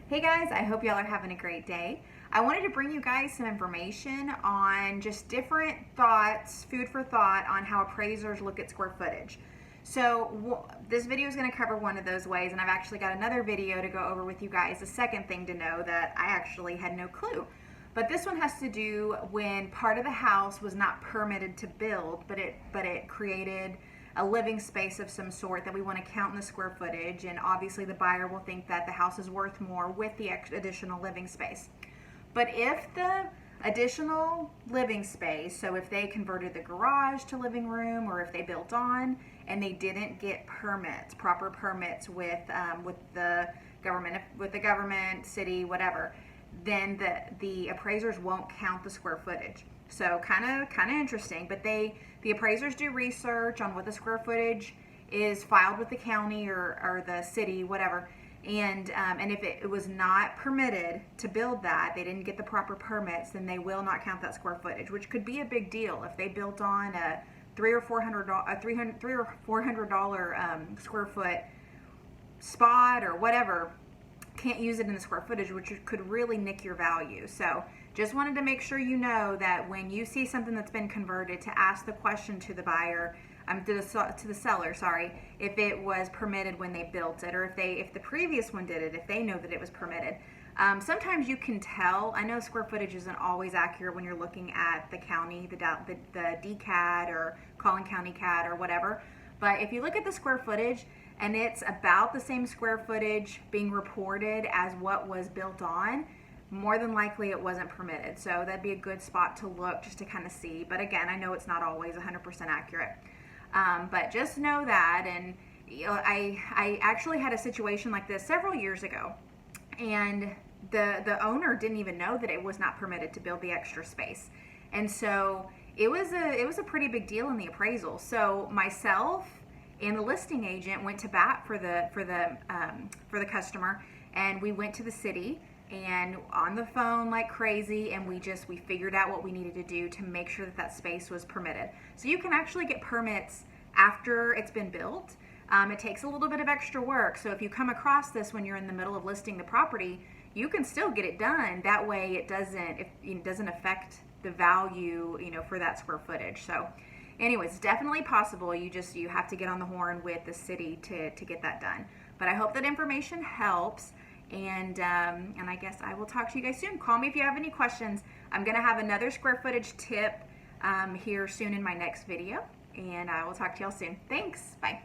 Hey guys, I hope y'all are having a great day. I wanted to bring you guys some information on just different thoughts, food for thought on how appraisers look at square footage. So this video is going to cover one of those ways, and I've actually got another video to go over with you guys, the second thing to know that I actually had no clue. But this one has to do when part of the house was not permitted to build, but it created a living space of some sort that we want to count in the square footage, and obviously the buyer will think that the house is worth more with the additional living space. But if the additional living space, so if they converted the garage to living room, or if they built on and they didn't get permits, proper permits with the government, city, whatever, then the appraisers won't count the square footage. So kind of interesting, but the appraisers do research on what the square footage is filed with the county or the city, whatever, and if it was not permitted to build that, they didn't get the proper permits, then they will not count that square footage, which could be a big deal if they built on a $300 or $400 square foot spot or whatever. Can't use it in the square footage, which could really nick your value. So just wanted to make sure you know that when you see something that's been converted, to ask the question to the buyer, to the seller, sorry, if it was permitted when they built it, or if the previous one did it, if they know that it was permitted. Sometimes you can tell. I know square footage isn't always accurate when you're looking at the county, the DCAD or Collin County CAD or whatever. But if you look at the square footage and it's about the same square footage being reported as what was built on, more than likely it wasn't permitted. So that'd be a good spot to look just to kind of see. But again, I know it's not always 100% accurate. But just know that. And I actually had a situation like this several years ago, and the owner didn't even know that it was not permitted to build the extra space. And so it was a pretty big deal in the appraisal. So myself and the listing agent went to bat for the customer, and we went to the city and on the phone like crazy, and we figured out what we needed to do to make sure that space was permitted. So you can actually get permits after it's been built. It takes a little bit of extra work. So if you come across this when you're in the middle of listing the property, you can still get it done. That way it doesn't affect the value, for that square footage. So anyways, definitely possible. You have to get on the horn with the city to get that done. But I hope that information helps, and I guess I will talk to you guys soon. Call me if you have any questions. I'm gonna have another square footage tip here soon in my next video, and I will talk to y'all soon. Thanks. Bye.